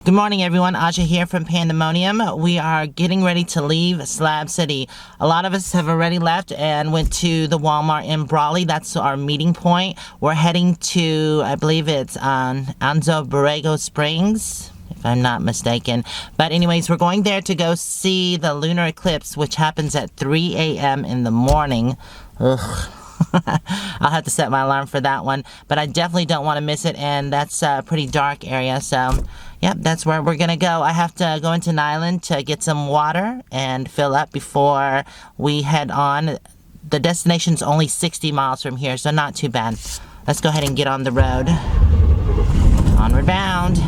Good morning, everyone. Aja here from Pandamonium. We are getting ready to leave Slab City. A lot of us have already left and went to the Walmart in Brawley. That's our meeting point. We're heading to, I believe it's Anzo Borrego Springs, if I'm not mistaken. But anyways, we're going there to go see the Lunar Eclipse, which happens at 3 a.m. in the morning. Ugh. I'll have to set my alarm for that one, but I definitely don't want to miss it, and that's a pretty dark area, so yep, that's where we're gonna go. I have to go into an island to get some water and fill up before we head on. The destination's only 60 miles from here, so not too bad. Let's go ahead and get on the road. Onward Bound.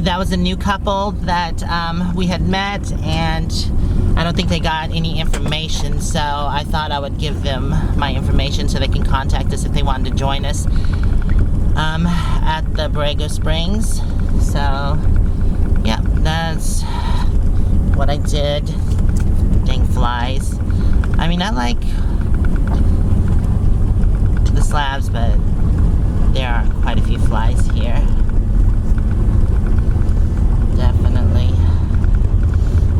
That was a new couple that we had met, and I don't think they got any information, so I thought I would give them my information so they can contact us if they wanted to join us at the Borrego Springs. So yeah, that's what I did. Dang flies. I mean, I like the slabs, but there are quite a few flies here. Definitely.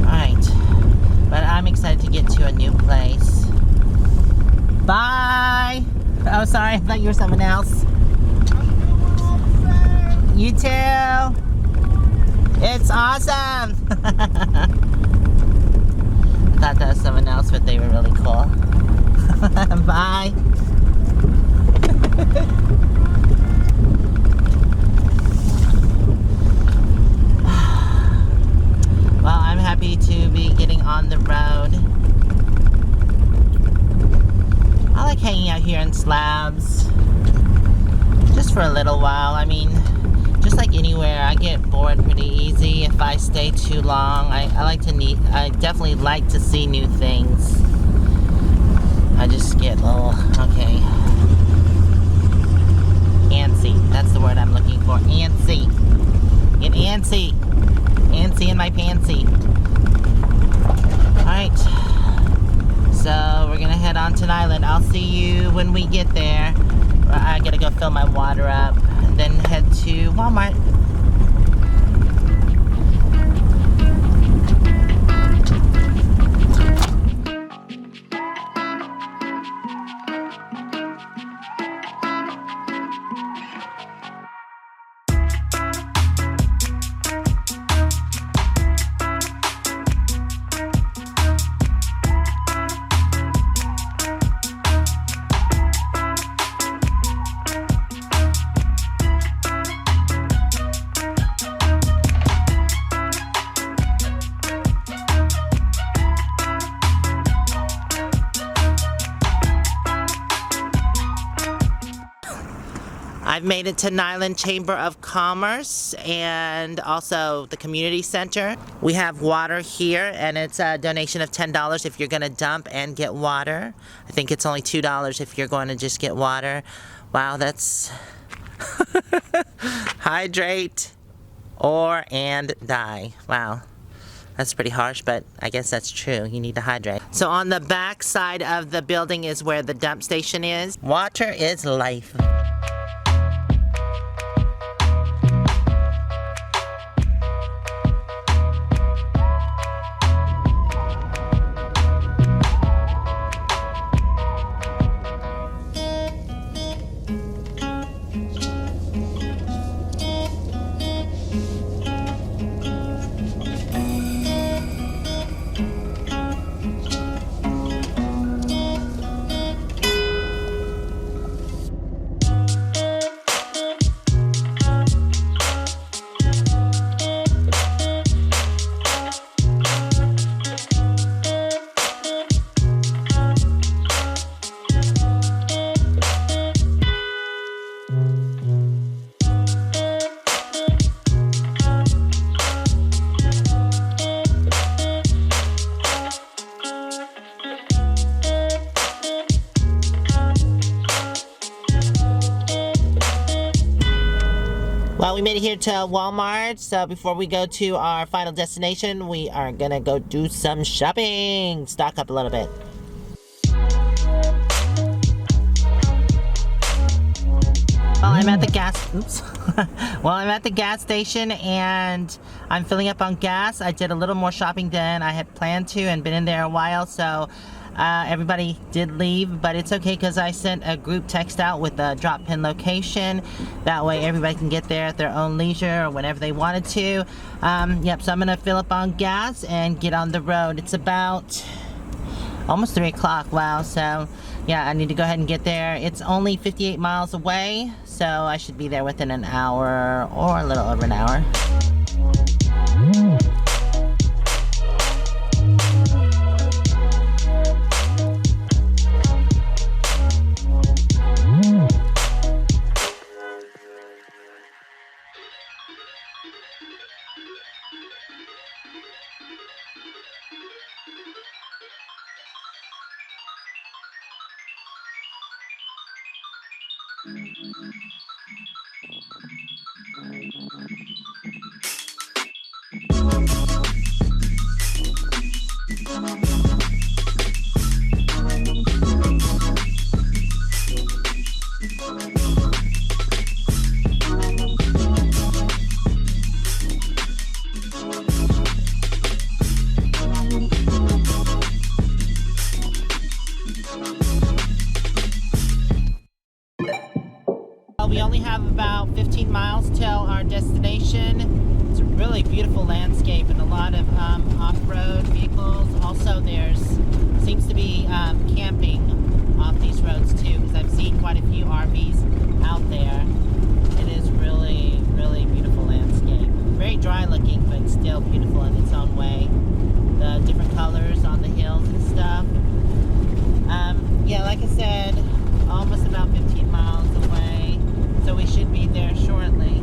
Alright. But I'm excited to get to a new place. Bye! Oh, sorry. I thought you were someone else. You too! It's awesome! I thought that was someone else, but they were really cool. Bye! Well, I'm happy to be getting on the road. I like hanging out here in Slabs just for a little while. I mean, just like anywhere, I get bored pretty easy if I stay too long. I definitely like to see new things. I just get a little, okay, antsy. That's the word I'm looking for. Antsy. Get antsy. Antsy in my pantsy. Alright. So we're gonna head on to an island. I'll see you when we get there. I gotta go fill my water up and then head to Walmart. I've made it to Nyland Chamber of Commerce and also the community center. We have water here, and it's a donation of $10 if you're going to dump and get water. I think it's only $2 if you're going to just get water. Wow, that's hydrate and die. Wow. That's pretty harsh, but I guess that's true. You need to hydrate. So on the back side of the building is where the dump station is. Water is life. we made it here to Walmart. So before we go to our final destination, we are gonna go do some shopping. Stock up a little bit. Well, I'm at the gas station and I'm filling up on gas. I did a little more shopping than I had planned to and been in there a while, so everybody did leave, but it's okay because I sent a group text out with a drop pin location. That way everybody can get there at their own leisure or whenever they wanted to. Yep, so I'm gonna fill up on gas and get on the road. It's about almost 3 o'clock. Wow. So yeah, I need to go ahead and get there. It's only 58 miles away, so I should be there within an hour or a little over an hour. We only have about 15 miles till our destination. It's a really beautiful landscape and a lot of off-road vehicles. Also, seems to be camping off these roads too, because I've seen quite a few RVs out there. It is really, really beautiful landscape. Very dry looking, but still beautiful in its own way. The different colors on the hills and stuff. Yeah, like I said, almost about 15 miles away. So we should be there shortly.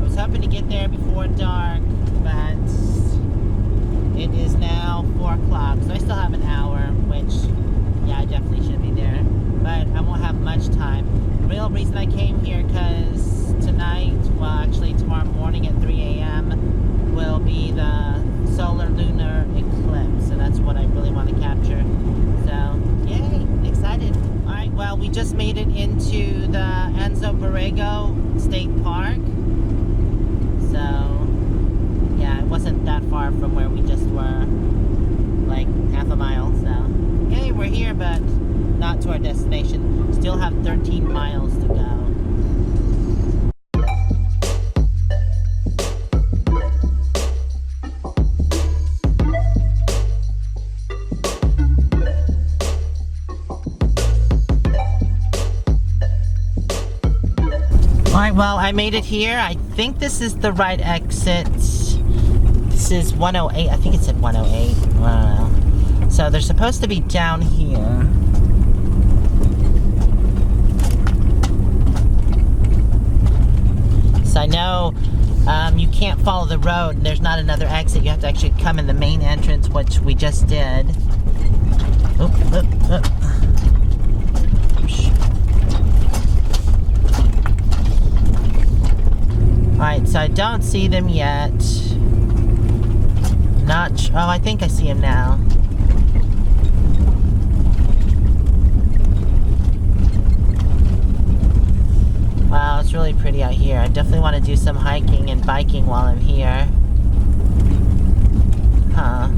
I was hoping to get there before dark, but it is now 4 o'clock, so I still have an hour, which, yeah, I definitely should be there, but I won't have much time. The real reason I came here, because tonight, well, actually tomorrow morning at 3 a.m. will be the solar lunar eclipse, and that's what I really want to capture. So, yay, excited. Alright, well, we just made it into the Anzo Borrego State Park. So, yeah, it wasn't that far from where we just were, like half a mile. So, yay, we're here, but not to our destination. Still have 13 miles to go. Alright, well, I made it here. I think this is the right exit. This is 108. I think it said 108. I don't know. So they're supposed to be down here. So I know you can't follow the road and there's not another exit. You have to actually come in the main entrance, which we just did. Oop, oop, oop. Alright, so I don't see them yet. Oh, I think I see him now. Wow, it's really pretty out here. I definitely want to do some hiking and biking while I'm here. Huh.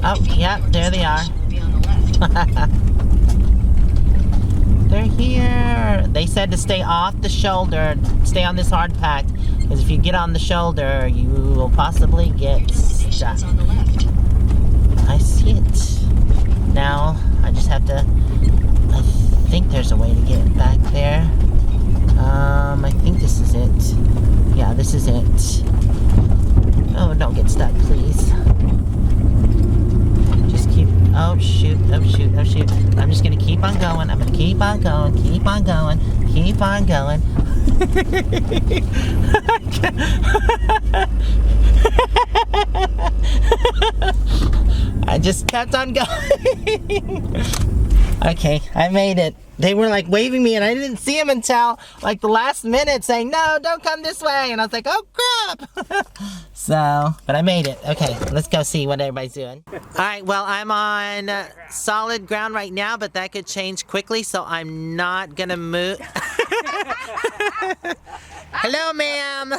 Oh, yep, there they are. They're here. They said to stay off the shoulder, stay on this hard pack, because if you get on the shoulder, you will possibly get stuck. I see it. Now, I just have to, I think there's a way to get back there. I think this is it. Yeah, this is it. Oh, don't get stuck, please. Just keep, oh shoot, oh shoot, oh shoot. I'm just gonna keep on going. I'm gonna keep on going, keep on going, keep on going. I just kept on going. Okay, I made it. They were like waving me and I didn't see them until like the last minute saying, no, don't come this way. And I was like, oh crap. So, but I made it. Okay, let's go see what everybody's doing. All right, well, I'm on solid ground right now, but that could change quickly, so I'm not gonna move. Hello, ma'am.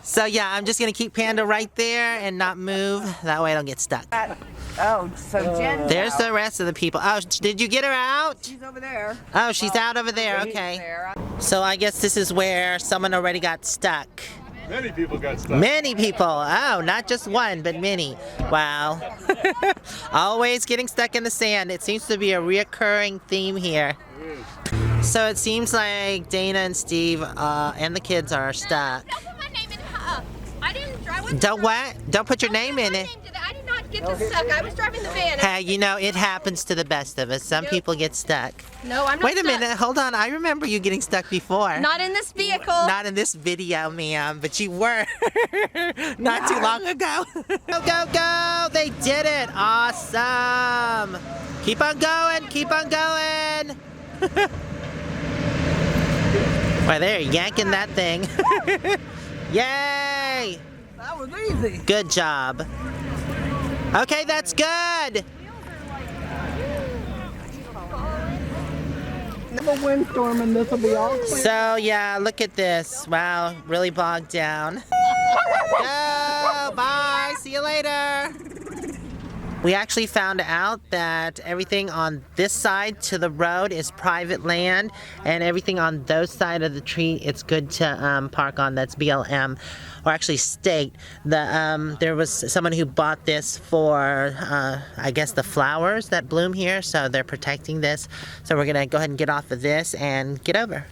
So yeah, I'm just gonna keep Panda right there and not move. That way I don't get stuck. Oh, so Jen. There's the rest of the people. Oh, did you get her out? She's over there. Oh, she's out over there. Okay. So I guess this is where someone already got stuck. Many people got stuck. Many people. Oh, not just one, but many. Wow. Always getting stuck in the sand. It seems to be a reoccurring theme here. So it seems like Dana and Steve and the kids are stuck. Don't put my name in. I didn't. Don't what? Don't put your name in it. I did not get this stuck. I was driving the van. Hey, you know, it happens to the best of us. Some people get stuck. No, I'm not. Wait a stuck. minute. Hold on. I remember you getting stuck before. Not in this vehicle. Not in this video, ma'am, but you were not too long ago. Go, go, go! They did it! Awesome! Keep on going! Keep on going! Well, they're yanking that thing. Yay! That was easy. Good job. Okay, that's good. A windstorm and this will be all clear. So yeah, look at this. Wow, really bogged down. Go, bye, see you later. We actually found out that everything on this side to the road is private land, and everything on those side of the tree, it's good to park on. That's BLM, or actually state. There was someone who bought this for, I guess, the flowers that bloom here, so they're protecting this. So we're gonna go ahead and get off of this and get over.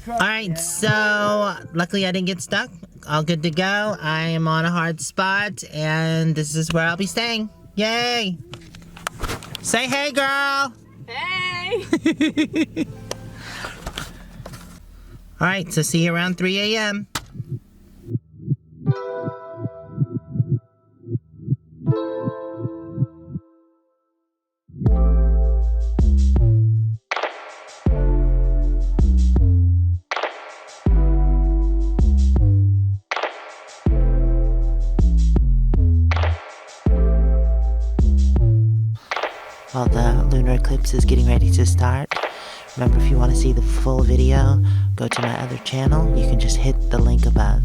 Alright, so luckily I didn't get stuck. All good to go. I am on a hard spot, and this is where I'll be staying. Yay! Say hey, girl! Hey! Alright, so see you around 3 a.m. Well, the lunar eclipse is getting ready to start. Remember, if you want to see the full video, go to my other channel. You can just hit the link above.